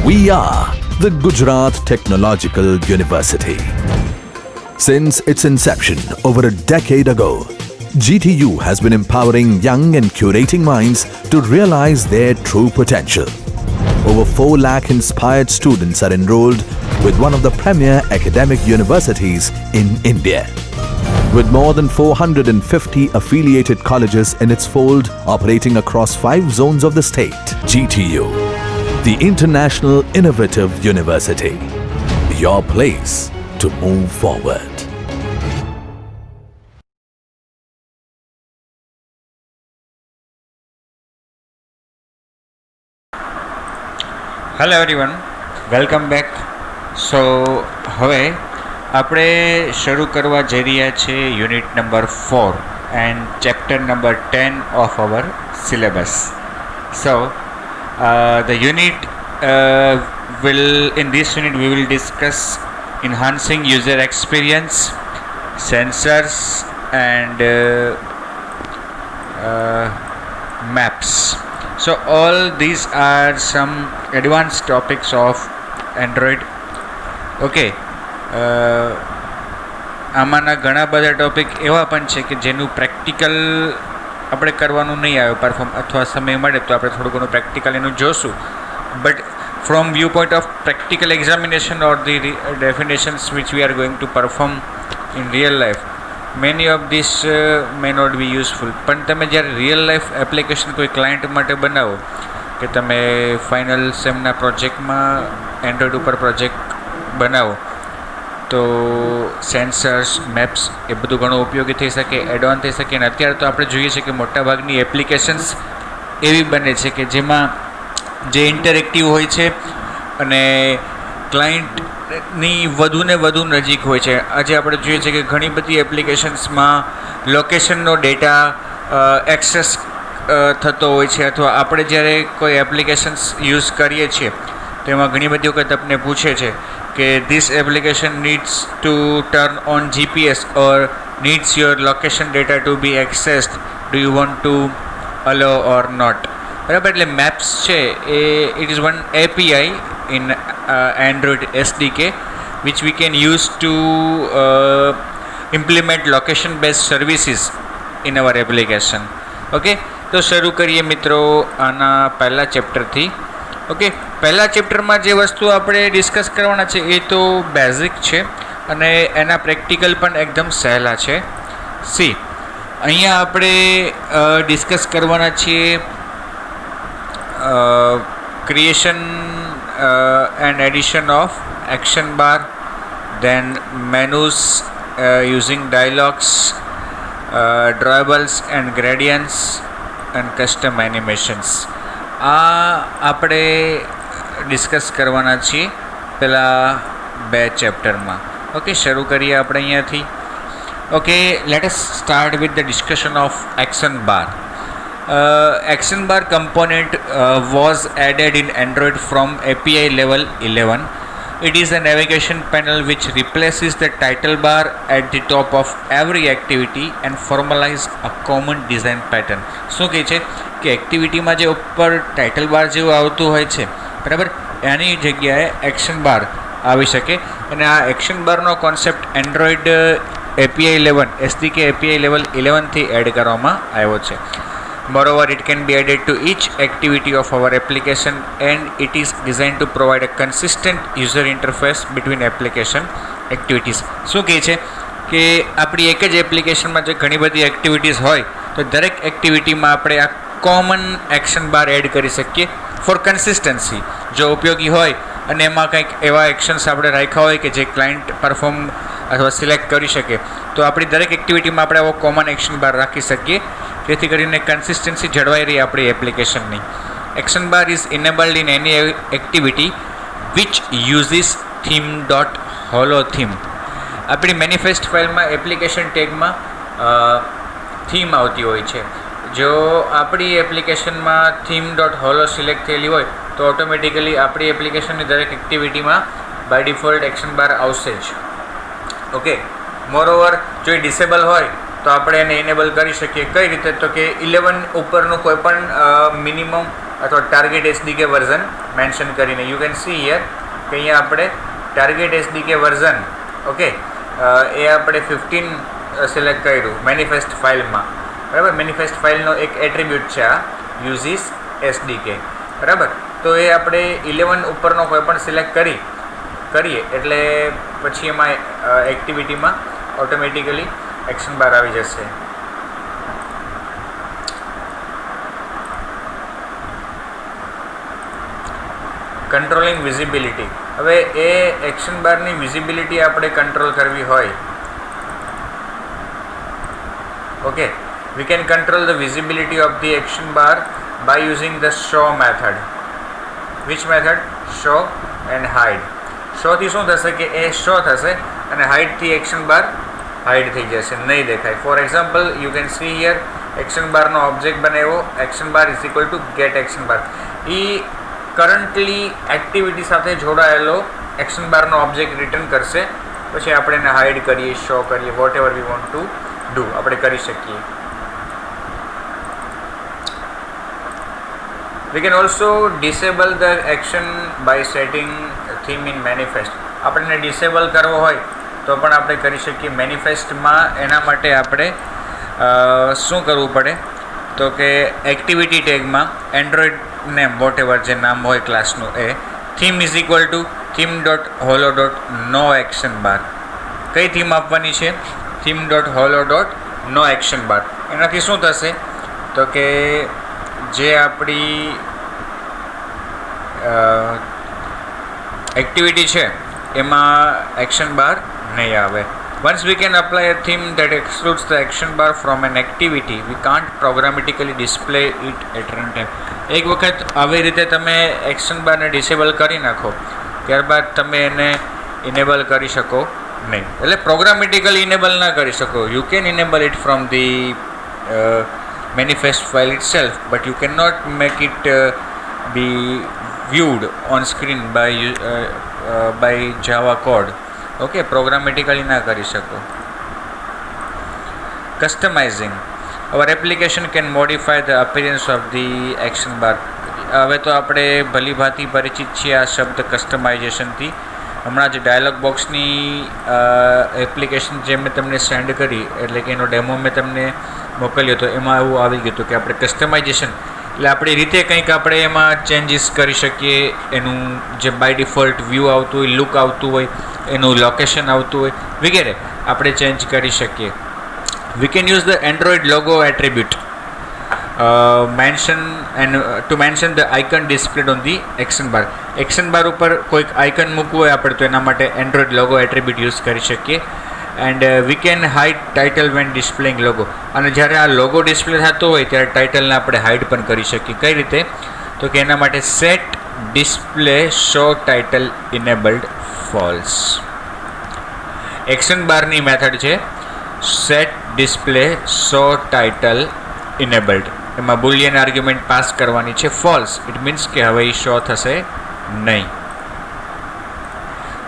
We are the Gujarat Technological University. Since its inception over a decade ago, GTU has been empowering young and curating minds to realize their true potential. Over 4 lakh inspired students are enrolled with one of the premier academic universities in India. With more than 450 affiliated colleges in its fold operating across 5 zones of the state, GTU, the International Innovative University, your place to move forward. Hello everyone, welcome back. So હવે આપણે શરૂ કરવા જઈ રહ્યા છીએ unit number 4 and chapter number 10 of our syllabus. So the unit in this unit we will discuss enhancing user experience, sensors and maps. So all these are some advanced topics of Android. Okay, આમાંના ઘણા બધા topic એવા પણ છે કે જેનું practical આપણે કરવાનું નહીં આવે પરફોર્મ, અથવા સમય મળે તો આપણે થોડું ઘણું પ્રેક્ટિકલ એનું જોશું. But from view point of practical examination or the definitions which we are going to perform in real life, many of these may not be useful. પણ તમે જ્યારે રિયલ લાઈફ એપ્લિકેશન કોઈ ક્લાયન્ટ માટે બનાવો, કે તમે ફાઇનલ સેમના પ્રોજેક્ટમાં Android ઉપર પ્રોજેક્ટ બનાવો, તો સેન્સર્સ, મેપ્સ એ બધું ઘણું ઉપયોગી થઈ શકે, એડ ઓન થઈ શકે. અને અત્યારે તો આપણે જોઈએ છીએ કે મોટાભાગની એપ્લિકેશન્સ એવી બને છે કે જેમાં જે ઇન્ટરેક્ટિવ હોય છે અને ક્લાયન્ટની વધુને વધુ નજીક હોય છે. આજે આપણે જોઈએ છીએ કે ઘણી બધી એપ્લિકેશન્સમાં લોકેશનનો ડેટા એક્સેસ થતો હોય છે, અથવા આપણે જ્યારે કોઈ એપ્લિકેશન્સ યુઝ કરીએ છીએ તો એમાં ઘણી બધી વખત આપણને પૂછે છે કે this application needs to turn on GPS or needs your location data to be accessed, do you want to allow or not. બરાબર, એટલે મેપ્સ છે એ it is one API in Android SDK which we can use to implement location based services in our application. Okay, તો શરૂ કરીએ મિત્રો આના પહેલા ચેપ્ટરથી. ઓકે, પહેલા ચેપ્ટરમાં જે વસ્તુ આપણે ડિસ્કસ કરવાના છે એ તો બેઝિક છે અને એના પ્રેક્ટિકલ પણ એકદમ સહેલા છે. અહીંયા આપણે ડિસ્કસ કરવાના છીએ creation and addition of action bar, then menus using dialogues, drawables and gradients and custom animations. આ આપણે ડિસ્કસ કરવાના છીએ પેલા 2 ચેપ્ટરમાં. ઓકે, શરૂ કરીએ આપણે અહીંયાથી. Okay, let us start with the discussion of action bar. Action bar component was added in Android from API level 11. It is a navigation panel which replaces the title bar at the top of every activity and formalizes a common design pattern. શું કહે છે કે એક્ટિવિટીમાં જે ઉપર title બાર જેવું આવતું હોય છે, બરાબર, એની જગ્યાએ એક્શન બાર આવી શકે. અને આ એક્શન બારનો concept Android API 11 SDK API level 11થી એડ કરવામાં આવ્યો છે. Moreover, it can be added to each activity of our application and it is designed to provide a consistent user interface between application activities. શું કહે છે કે આપણી એક જ એપ્લિકેશનમાં જે ઘણી બધી એક્ટિવિટીઝ હોય તો દરેક એક્ટિવિટીમાં આપણે આ કોમન એક્શન બાર એડ કરી શકીએ ફોર કન્સિસ્ટન્સી. જો ઉપયોગી હોય અને એમાં કંઈક એવા એક્શન્સ આપણે રાખ્યા હોય કે જે ક્લાયન્ટ પરફોર્મ અથવા સિલેક્ટ કરી શકે, તો આપણી દરેક એક્ટિવિટીમાં આપણે આવો કોમન એક્શન બાર રાખી શકીએ, જેથી કરીને કન્સિસ્ટન્સી જળવાઈ રહી આપણી એપ્લિકેશનની. Action bar is enabled in any activity which uses theme dot hollow theme. આપણી મેનિફેસ્ટ ફાઇલમાં એપ્લિકેશન ટેગમાં થીમ આવતી હોય છે. જો આપણી એપ્લિકેશનમાં થીમ ડોટ હોલો સિલેક્ટ થયેલી હોય તો ઓટોમેટિકલી આપણી એપ્લિકેશનની દરેક એક્ટિવિટીમાં બાય ડિફોલ્ટ એક્શન બાર આવશે જ. ઓકે, મોરઓવર જો એ ડિસેબલ હોય તો આપણે એને ઇનેબલ કરી શકીએ. કઈ રીતે? તો કે 11 ઉપરનું કોઈ પણ મિનિમમ અથવા ટાર્ગેટ એસડીકે વર્ઝન મેન્શન કરીને. યુ કેન સી હિયર કે અહીંયા આપણે ટાર્ગેટ એસડીકે વર્ઝન ઓકે એ આપણે 15 સિલેક્ટ કર્યું મેનિફેસ્ટ ફાઇલમાં. બરાબર, મેનિફેસ્ટ ફાઇલનો એક એટ્રીબ્યુટ છે આ યુઝીસ એસડીકે. બરાબર, તો એ આપણે 11 ઉપરનો કોઈ પણ સિલેક્ટ કરીએ એટલે પછી એમાં એક્ટિવિટીમાં ઓટોમેટિકલી એક્શન બાર આવી જશે. Controlling visibility. હવે એ એક્શન બારની વિઝિબિલિટી આપણે કંટ્રોલ કરવી હોય okay, we can control the visibility of the action bar by using the show method. Which method? Show and hide. show થી શું થશે કે એ શો થશે અને hide થી એક્શન બાર હાઇડ થઈ જશે, નહીં દેખાય. For example you can see here action બારનો ઓબ્જેક્ટ બનાવ્યો, action bar is equal to gate action bar. A currently activity સાથે જોડાયેલો એક્શન બારનો ઓબ્જેક્ટ રિટર્ન કરશે. પછી આપણે એને હાઇડ કરીએ, શો કરીએ, whatever we want to do આપણે કરી શકીએ. We can also disable the action by setting theme in manifest. આપણને ડિસેબલ કરવો હોય તો પણ આપણે કરી શકીએ મેનિફેસ્ટમાં. એના માટે આપણે શું કરવું પડે તો કે એક્ટિવિટી ટેગમાં એન્ડ્રોઈડ નેમ વોટ એવર જે નામ હોય ક્લાસનું એ theme is equal to theme dot holo dot no action bar. કઈ થીમ આપવાની છે? Theme dot holo dot no action bar. એનાથી શું થશે તો કે જે આપણી એક્ટિવિટી છે એમાં એક્શન બાર નહીં આવે. Once we can apply a theme that excludes the action bar from an activity, we can't programmatically display it at runtime. એક વખત આવી રીતે તમે એક્શન બારને ડિસેબલ કરી નાખો ત્યારબાદ તમે એને ઇનેબલ કરી શકો નહીં. એટલે પ્રોગ્રામેટિકલી ઇનેબલ ના કરી શકો. You can enable it from the manifest file itself, but you cannot make it be viewed on screen by Java code. Okay, programmatically ના કરી શકો. Customizing. Our application can modify the appearance of the action bar. હવે તો આપણે ભલી ભાંતિ પરિચિત છીએ આ શબ્દ કસ્ટમાઇઝેશનથી. હમણાં જ ડાયલોગ બોક્સની એપ્લિકેશન જે મેં તમને સેન્ડ કરી એટલે કે એનો ડેમો મેં તમને મોકલ્યો હતો એમાં એવું આવી ગયું હતું કે આપણે કસ્ટમાઇઝેશન એટલે આપણી રીતે કંઈક આપણે એમાં ચેન્જીસ કરી શકીએ. એનું જે બાય ડિફોલ્ટ વ્યૂ આવતું હોય, લુક આવતું હોય, એનું લોકેશન આવતું હોય વગેરે આપણે ચેન્જ કરી શકીએ. We can use the Android logo attribute to mention the icon displayed on the action bar. Action bar ઉપર કોઈક આઇકન મૂકવું હોય આપણે તો એના માટે એન્ડ્રોઈડ લોગો એટ્રીબ્યુટ યુઝ કરી શકીએ. And we can hide title when displaying logo. અને જ્યારે આ લોગો ડિસ્પ્લે થતો હોય ત્યારે ટાઇટલને આપણે હાઇડ પણ કરી શકીએ. કઈ રીતે તો કે એના માટે set display show title enabled false. Action બારની મેથડ છે set display show title enabled. એમાં બુલિયન આર્ગ્યુમેન્ટ પાસ કરવાની છે ફોલ્સ. ઇટ મીન્સ કે હવે એ શો થશે નહીં.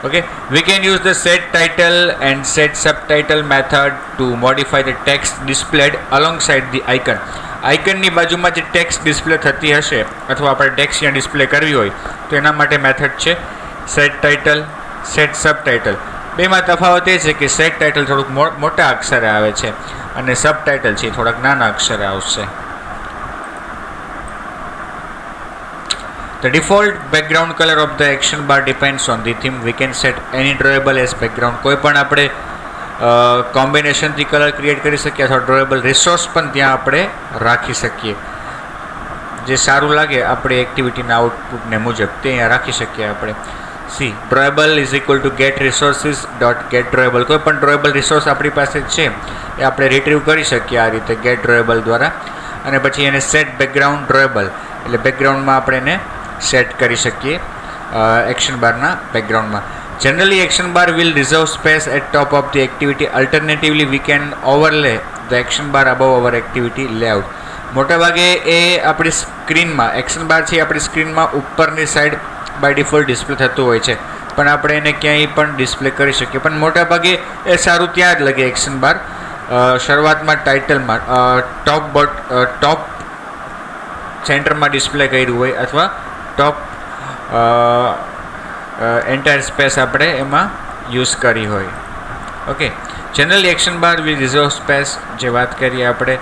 Okay, we can use the set title and set subtitle method to modify the text displayed alongside the icon. આઇકનની બાજુમાં જે text display થતી હશે અથવા આપણે ટેક્સ્ટ ત્યાં ડિસ્પ્લે કરવી હોય તો એના માટે મેથડ છે સેટ ટાઇટલ, સેટ સબટાઇટલ. બેમાં તફાવત એ છે કે સેટ ટાઇટલ થોડુંક મોટા અક્ષરે આવે છે અને સબટાઇટલ છે થોડાક નાના અક્ષરે આવશે. The default background color of the action bar depends on the theme. We can set any drawable as background. કોઈ પણ આપણે કોમ્બિનેશનથી કલર ક્રિએટ કરી શકીએ અથવા ડ્રોએબલ રિસોર્સ પણ ત્યાં આપણે રાખી શકીએ. જે સારું લાગે આપણી એક્ટિવિટીના આઉટપુટને મુજબ તે અહીંયા રાખી શકીએ આપણે. See drawable is equal to get resources dot get drawable. કોઈ પણ ડ્રોએબલ રિસોર્સ આપણી પાસે છે એ આપણે રિટ્રીવ કરી શકીએ આ રીતે ગેટ ડ્રોએબલ દ્વારા. અને પછી એને સેટ બેકગ્રાઉન્ડ ડ્રોએબલ એટલે બેકગ્રાઉન્ડમાં આપણે એને સેટ કરી શકીએ એક્શન બારના બેકગ્રાઉન્ડમાં. Generally action bar will reserve space at top of the activity. Alternatively we can overlay the action bar above our activity layout. મોટાભાગે એ આપણી સ્ક્રીનમાં એક્શન બાર છે આપણી સ્ક્રીનમાં ઉપરની સાઈડ બાય ડિફોલ્ટ ડિસ્પ્લે થતું હોય છે પણ આપણે એને ક્યાંય પણ ડિસ્પ્લે કરી શકીએ. પણ મોટાભાગે એ સારું ત્યાં જ લાગે એક્શન બાર. શરૂઆતમાં ટાઇટલમાં ટોપ સેન્ટરમાં ડિસ્પ્લે કર્યું હોય અથવા ટોપ એન્ટાયર સ્પેસ આપણે એમાં યુઝ કરી હોય. Okay, generally action bar with reserve space જે વાત કરીએ આપણે.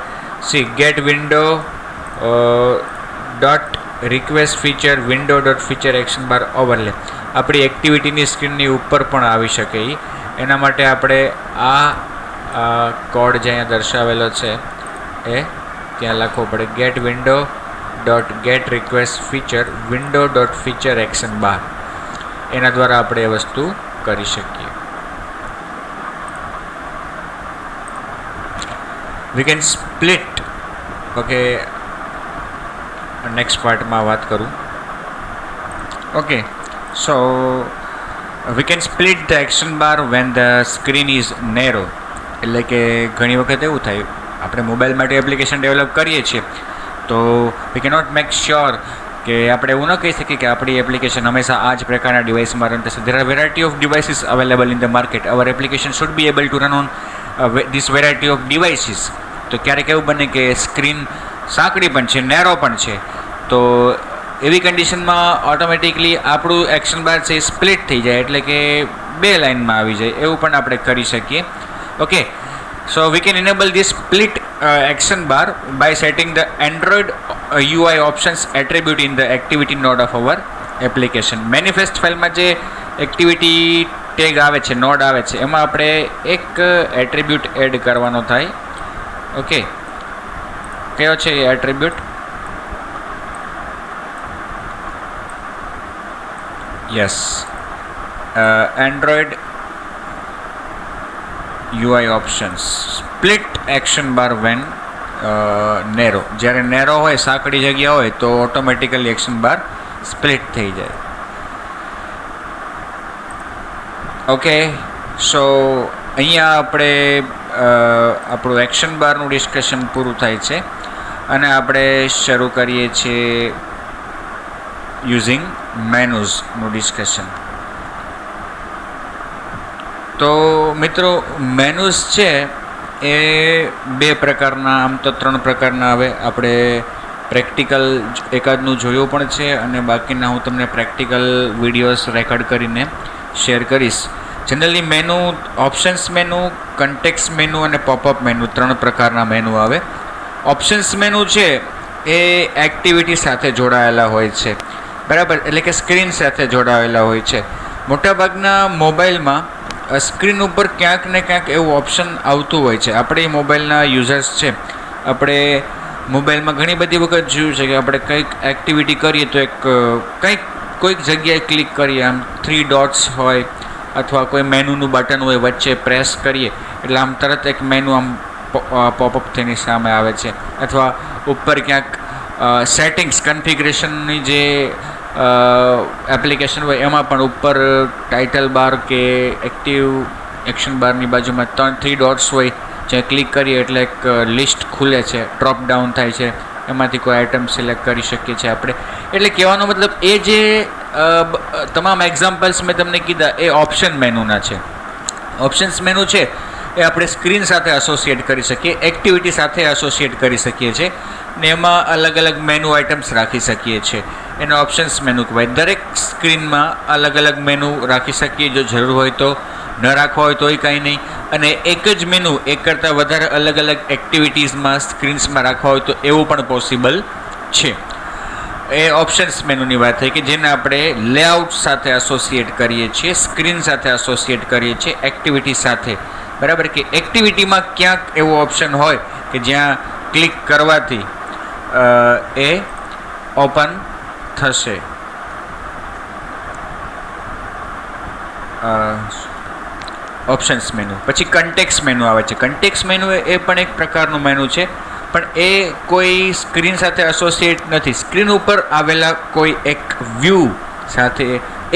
See get window dot request feature window dot feature action bar overlay આપણી એક્ટિવિટીની સ્ક્રીનની ઉપર પણ આવી શકે. એના માટે આપણે આ કોડ જે અહીંયા દર્શાવેલો છે એ ત્યાં લખવો પડે. Get window dot get request feature window dot feature action bar, એના દ્વારા આપણે એ વસ્તુ કરી શકીએ. We can split. Okay, next પાર્ટમાં વાત કરું. Okay, so we can split the action bar when the screen is narrow. એટલે કે ઘણી વખત એવું થાય, આપણે મોબાઈલ માટે એપ્લિકેશન ડેવલપ કરીએ છીએ તો વી કે નોટ મેક શ્યોર કે આપણે એવું ન કહી શકીએ કે આપણી એપ્લિકેશન હંમેશા આ જ પ્રકારના ડિવાઇસમાં રન થશે. There are variety of devices available in the market. Our application should be able to run on this variety of devices. તો ક્યારેક એવું બને કે સ્ક્રીન સાંકડી પણ છે, નેરો પણ છે, તો એવી કન્ડિશનમાં ઓટોમેટિકલી આપણું એક્શન બાર છે એ સ્પ્લિટ થઈ જાય, એટલે કે બે લાઇનમાં આવી જાય. એવું પણ આપણે કરી શકીએ. Okay, so we can enable this split action bar by setting the Android UI options attribute in the activity node of our application. manifest ફાઇલમાં જે એક્ટિવિટી ટેગ આવે છે, નોડ આવે છે, એમાં આપણે એક એટ્રીબ્યુટ એડ કરવાનો થાય. ઓકે, કયો છે એ attribute? Yes, Android UI options split action bar when narrow. જ્યારે નેરો હોય, સાંકડી જગ્યા હોય, તો ઓટોમેટિકલી એક્શન બાર સ્પ્લિટ થઈ જાય. ઓકે, સો અહીંયા આપણે આપણું એક્શન બારનું ડિસ્કશન પૂરું થાય છે અને આપણે શરૂ કરીએ છીએ યુઝિંગ મેનુઝનું ડિસ્કશન. તો મિત્રો, મેનુઝ છે એ બે પ્રકારના, આમ તો ત્રણ પ્રકારના આવે. આપણે પ્રેક્ટિકલ એકાદનું જોયું પણ છે અને બાકીના હું તમને પ્રેક્ટિકલ વિડીયોઝ રેકોર્ડ કરીને શેર કરીશ. Generally menu, options menu, context menu અને પોપઅપ મેનુ, ત્રણ પ્રકારના મેનુ આવે. ઓપ્શન્સ મેનુ છે એ એક્ટિવિટી સાથે જોડાયેલા હોય છે, બરાબર, એટલે કે સ્ક્રીન સાથે જોડાયેલા હોય છે. મોટાભાગના મોબાઈલમાં સ્ક્રીન ઉપર ક્યાંક ને ક્યાંક એવું ઓપ્શન આવતું હોય છે. આપણે મોબાઈલના યુઝર્સ છે, આપણે મોબાઈલમાં ઘણી બધી વખત જોયું છે કે આપણે કંઈક એક્ટિવિટી કરીએ તો કોઈક જગ્યાએ ક્લિક કરીએ, આમ 3 ડોટ્સ હોય અથવા કોઈ મેનુનું બટન હોય, વચ્ચે પ્રેસ કરીએ એટલે આમ તરત એક મેનુ આમ પોપઅપ થઈને સામે આવે છે. અથવા ઉપર ક્યાંક સેટિંગ્સ, કન્ફિગરેશનની જે એપ્લિકેશન હોય એમાં પણ ઉપર ટાઇટલ બાર કે એક્શન બારની બાજુમાં 3 ડોટ્સ હોય, જ્યાં ક્લિક કરીએ એટલે એક લિસ્ટ ખુલે છે, ડ્રોપ ડાઉન થાય છે, એમાંથી કોઈ આઇટમ સિલેક્ટ કરી શકીએ છીએ આપણે. એટલે કહેવાનો મતલબ એ જે તમામ એક્ઝામ્પલ્સ મેં તમને કીધા એ ઓપ્શન મેનુના છે. ઓપ્શન્સ મેનુ છે એ આપણે સ્ક્રીન સાથે એસોસિએટ કરી શકીએ, એક્ટિવિટી સાથે એસોસિએટ કરી શકીએ છીએ ને એમાં અલગ અલગ મેનુ આઇટમ્સ રાખી શકીએ છીએ. એને ઓપ્શન્સ મેનુ કહેવાય. દરેક સ્ક્રીનમાં અલગ અલગ મેનુ રાખી શકીએ, જો જરૂર હોય તો. ન રાખવા હોય તોય કાંઈ નહીં. અને એક જ મેનુ એક કરતાં વધારે અલગ અલગ એક્ટિવિટીઝમાં, સ્ક્રીન્સમાં રાખવા હોય તો એવું પણ પોસિબલ છે. એ ઓપ્શન્સ મેનુની વાત થઈ કે જેને આપણે લેઆઉટ સાથે એસોસિએટ કરીએ છીએ, સ્ક્રીન સાથે એસોસિએટ કરીએ છીએ, એક્ટિવિટી સાથે, બરાબર. કે એક્ટિવિટીમાં ક્યાંક એવો ઓપ્શન હોય કે જ્યાં ક્લિક કરવાથી એ ઓપન થશે. Options menu. પછી કન્ટેક્સ્ટ મેનુ આવે છે. કન્ટેક્સ્ટ મેનુ એ પણ એક પ્રકારનું મેનુ છે, પણ એ કોઈ સ્ક્રીન સાથે એસોસિએટ નથી. સ્ક્રીન ઉપર આવેલા કોઈ એક વ્યૂ સાથે,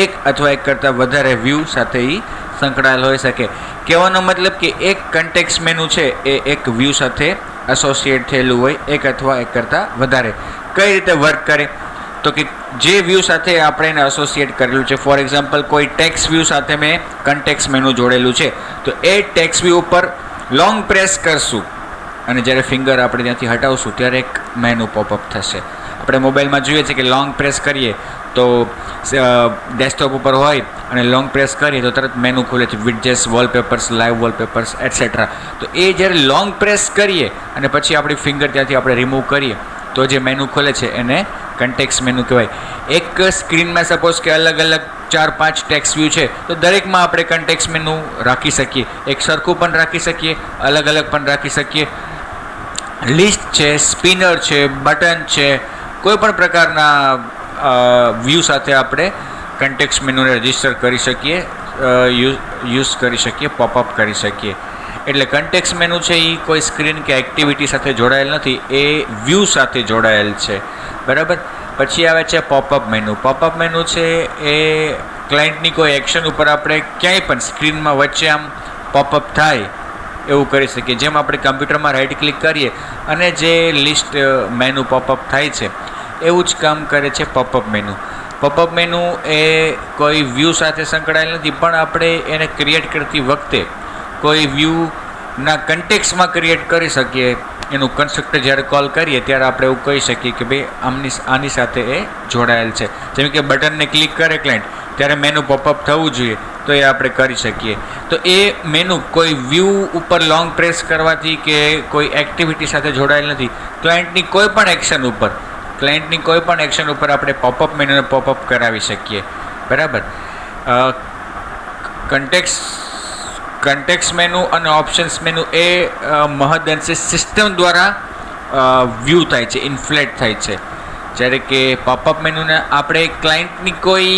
એક અથવા એક કરતાં વધારે વ્યૂ સાથે એ સંકળાયેલ હોઈ શકે. કહેવાનો મતલબ કે એક કન્ટેક્સ્ટ મેનુ છે એ એક વ્યૂ સાથે એસોસિએટ થયેલું હોય, એક અથવા એક કરતાં વધારે. કઈ રીતે વર્ક કરે? તો કે જે વ્યૂ સાથે આપણે એને એસોસિએટ કરેલું છે, ફોર એક્ઝામ્પલ કોઈ ટેક્સ્ટ વ્યૂ સાથે મેં કન્ટેક્સ્ટ મેનુ જોડેલું છે, તો એ ટેક્સ્ટ વ્યૂ ઉપર લોંગ પ્રેસ કરશું અને જ્યારે ફિંગર આપણે ત્યાંથી હટાવશું ત્યારે એક મેનુ પોપઅપ થશે. આપણે મોબાઈલમાં જોઈએ છીએ કે લોંગ પ્રેસ કરીએ તો ડેસ્કટોપ ઉપર હોય અને લોંગ પ્રેસ કરીએ તો તરત મેનુ ખુલે છે, વિડજેટ્સ, વોલપેપર્સ, લાઈવ વોલપેપર્સ એટસેટ્રા. તો એ જ્યારે લોંગ પ્રેસ કરીએ અને પછી આપણી ફિંગર ત્યાંથી આપણે રિમૂવ કરીએ તો જે મેનુ ખોલે છે એને કન્ટેક્સ્ટ મેનુ કહેવાય. એક સ્ક્રીનમાં સપોઝ કે અલગ અલગ 4-5 ટેક્સ્ટ વ્યૂ છે તો દરેકમાં આપણે કન્ટેક્સ્ટ મેનુ રાખી શકીએ. એક સરખું પણ રાખી શકીએ, અલગ અલગ પણ રાખી શકીએ. લિસ્ટ છે, સ્પિનર છે, બટન છે, કોઈ પણ પ્રકારના વ્યૂ સાથે આપણે કન્ટેક્સ્ટ મેનુને રજિસ્ટર કરી શકીએ, યુઝ કરી શકીએ, પોપઅપ કરી શકીએ. એટલે કન્ટેક્સ્ટ મેનુ છે એ કોઈ સ્ક્રીન કે એક્ટિવિટી સાથે જોડાયેલ નથી, એ વ્યૂ સાથે જોડાયેલ છે. બરાબર. પછી આવે છે પોપઅપ મેનુ. પોપઅપ મેનુ છે એ ક્લાયન્ટની કોઈ એક્શન ઉપર આપણે ક્યાંય પણ સ્ક્રીનમાં વચ્ચે આમ પોપઅપ થાય એવું કરી શકીએ. જેમ આપણે કમ્પ્યુટરમાં રાઇટ ક્લિક કરીએ અને જે લિસ્ટ મેનુ પોપઅપ થાય છે એવું જ કામ કરે છે પોપઅપ મેનુ. પોપઅપ મેનુ એ કોઈ વ્યૂ સાથે સંકળાયેલ નથી, પણ આપણે એને ક્રિએટ કરતી વખતે કોઈ વ્યૂના કન્ટેક્સ્ટમાં ક્રિએટ કરી શકીએ. એનું કન્સ્ટ્રક્ટર જ્યારે કોલ કરીએ ત્યારે આપણે એવું કહી શકીએ કે ભાઈ આની સાથે એ જોડાયેલ છે. જેમ કે બટનને ક્લિક કરે ક્લાયન્ટ ત્યારે મેનુ પોપઅપ થવું જોઈએ તો એ આપણે કરી શકીએ. તો એ મેનુ કોઈ વ્યૂ ઉપર લોંગ પ્રેસ કરવાથી કે કોઈ એક્ટિવિટી સાથે જોડાયેલ નથી. ક્લાયન્ટની કોઈ પણ એક્શન ઉપર આપણે પોપઅપ મેનુને પોપઅપ કરાવી શકીએ. બરાબર. કન્ટેક્સ્ટ મેનુ અને ઓપ્શન્સ મેનુ એ મહદઅંશે સિસ્ટમ દ્વારા વ્યૂ થાય છે, ઇન્ફ્લેટ થાય છે. જ્યારે કે પોપઅપ મેનુને આપણે ક્લાયન્ટની કોઈ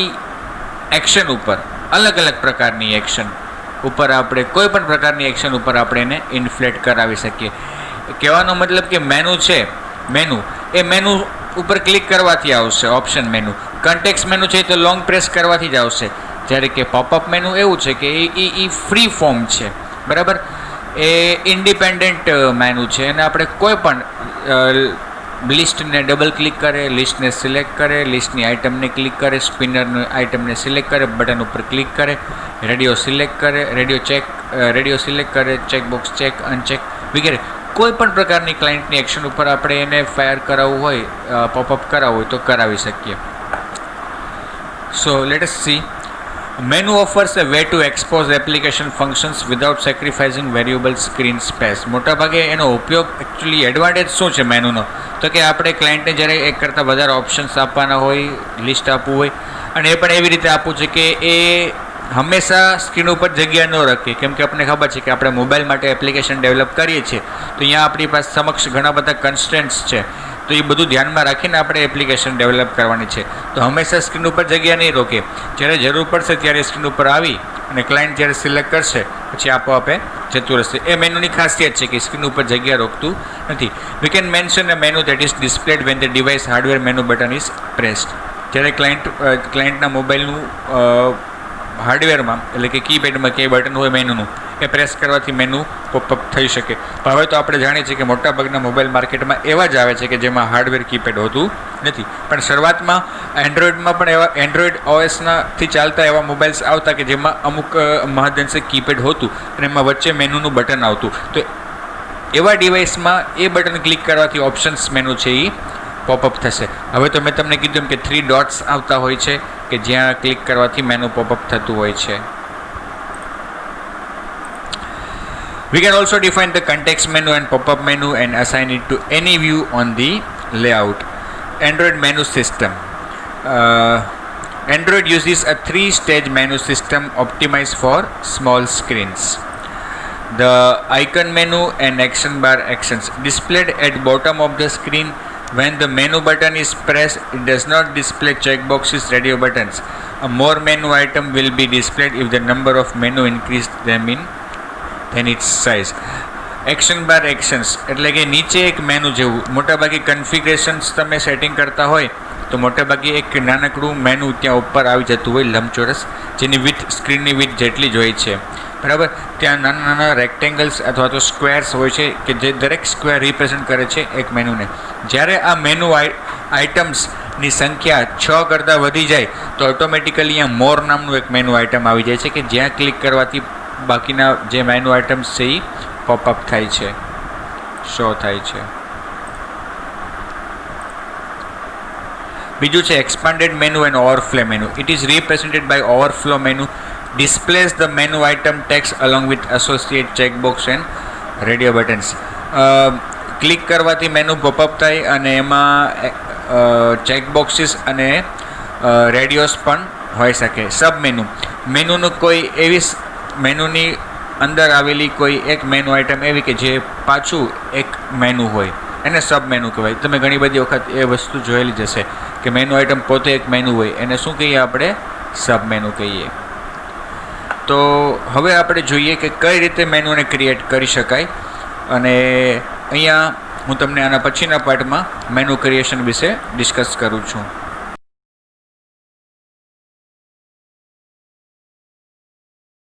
એક્શન ઉપર, અલગ અલગ પ્રકારની એક્શન ઉપર આપણે કોઈ પણ પ્રકારની એક્શન ઉપર આપણે એને ઇન્ફ્લેટ કરાવી શકીએ. કહેવાનો મતલબ કે મેનુ છે, એ મેનુ ઉપર ક્લિક કરવાથી આવશે ઓપ્શન મેનુ. કન્ટેક્સ્ટ મેનુ છે તો લોંગ પ્રેસ કરવાથી જ આવશે. જ્યારે કે પોપઅપ મેનુ એવું છે કે એ ફ્રી ફોર્મ છે. બરાબર. એ ઇન્ડિપેન્ડન્ટ મેનુ છે અને આપણે કોઈ પણ લિસ્ટને ડબલ ક્લિક કરે, લિસ્ટને સિલેક્ટ કરે, લિસ્ટની આઇટમને ક્લિક કરે, સ્પિનરની આઇટમને સિલેક્ટ કરે, બટન ઉપર ક્લિક કરે, રેડિયો સિલેક્ટ કરે, રેડિયો સિલેક્ટ કરે, ચેકબોક્સ ચેક, અનચેક વગેરે કોઈ પણ પ્રકારની ક્લાયન્ટની એક્શન ઉપર આપણે એને ફાયર કરાવવું હોય, પોપઅપ કરાવવું હોય તો કરાવી શકીએ. So let S C. Menu offers a way to expose application functions without sacrificing variable screen space. મોટાભાગે એનો ઉપયોગ એકચ્યુઅલી એડવાન્ટેજ શું છે મેનુનો? તો કે આપણે ક્લાયન્ટને જ્યારે એક કરતાં વધારે ઓપ્શન્સ આપવાના હોય, લિસ્ટ આપવું હોય અને એ પણ એવી રીતે આપવું છે કે એ હંમેશા સ્ક્રીન ઉપર જગ્યા ન રાખે. કેમ કે આપણને ખબર છે કે આપણે મોબાઈલ માટે એપ્લિકેશન ડેવલપ કરીએ છીએ તો અહીંયા આપણી પાસે સમક્ષ ઘણા બધા કન્સ્ટ્રેન્ટ્સ છે. તો એ બધું ધ્યાનમાં રાખીને આપણે એપ્લિકેશન ડેવલપ કરવાની છે. તો હંમેશા સ્ક્રીન ઉપર જગ્યા નહીં રોકે. જ્યારે જરૂર પડશે ત્યારે સ્ક્રીન ઉપર આવી અને ક્લાયન્ટ જ્યારે સિલેક્ટ કરશે પછી આપોઆપે જતું રહેશે. એ મેનુની ખાસિયત છે કે સ્ક્રીન ઉપર જગ્યા રોકતું નથી. We can mention a menu that is displayed when the device hardware menu button is pressed. જ્યારે ક્લાયન્ટના મોબાઈલનું હાર્ડવેરમાં એટલે કે કીપેડમાં કે બટન હોય મેનુનું એ પ્રેસ કરવાથી મેનુ પોપઅપ થઈ શકે. પણ હવે તો આપણે જાણીએ છીએ કે મોટાભાગના મોબાઈલ માર્કેટમાં એવા જ આવે છે કે જેમાં હાર્ડવેર કીપેડ હોતું નથી. પણ શરૂઆતમાં એન્ડ્રોઈડમાં પણ એવા એન્ડ્રોઈડ ઓએસનાથી ચાલતા એવા મોબાઈલ્સ આવતા કે જેમાં અમુક મહદઅંશે કીપેડ હોતું અને એમાં વચ્ચે મેનુનું બટન આવતું. તો એવા ડિવાઇસમાં એ બટન ક્લિક કરવાથી ઓપ્શન્સ મેનુ છે એ પોપઅપ થશે. હવે તો મેં તમને કીધું કે 3 ડોટ્સ આવતા હોય છે કે જ્યાં ક્લિક કરવાથી મેનુ પોપઅપ થતું હોય છે. We can also define the context menu and pop-up menu and assign it to any view on the layout. Android menu system. Android uses a 3-stage menu system optimized for small screens. The icon menu and action bar actions displayed at bottom of the screen. When the menu button is pressed, it does not display checkboxes, radio buttons. A more menu item will be displayed if the number of menu increase them in then its size. Action bar actions એટલે કે નીચે એક menu જેવું. મોટાભાગે configurations તમે setting કરતા હોય તો મોટાભાગે એક નાનકડું મેનુ ત્યાં ઉપર આવી જતું હોય લંબચોરસ, જેની વિથ સ્ક્રીનની વિથ જેટલી જ હોય છે. બરાબર. ત્યાં નાના નાના રેક્ટેંગલ્સ અથવા તો સ્ક્વેર્સ હોય છે કે જે દરેક સ્ક્વેર રિપ્રેઝન્ટ કરે છે એક મેનુને. જ્યારે આ મેનુ આઇટમ્સની સંખ્યા 6 કરતાં વધી જાય તો ઓટોમેટિકલી અહીંયા મોર નામનું એક મેનુ આઇટમ આવી જાય છે કે જ્યાં ક્લિક કરવાથી બાકીના જે મેનુ આઇટમ્સ છે એ પોપઅપ થાય છે, શો થાય છે. બીજું છે expanded menu and overflow menu. It is represented by overflow menu. Displays the menu item text along with associate checkbox and radio buttons. Click કરવાથી મેનુ પોપઅપ થાય અને એમાં ચેકબોક્સીસ અને રેડિયોસ પણ હોઈ શકે. સબ મેનુ, મેનુનું કોઈ એવી મેનુની અંદર આવેલી કોઈ એક મેનુ આઇટમ એવી કે જે પાછું એક મેનુ હોય એને સબ મેનુ કહેવાય. તમે ઘણી બધી વખત એ વસ્તુ જોયેલી જ હશે કે મેનુ આઇટમ પોતે એક મેનુ હોય એને શું કહીએ આપણે? સબ મેનુ કહીએ. તો હવે આપણે જોઈએ કે કઈ રીતે મેનુને ક્રિએટ કરી શકાય, અને અહીંયા હું તમને આના પછીના પાર્ટમાં મેનુ ક્રિએશન વિશે ડિસ્કસ કરું છું.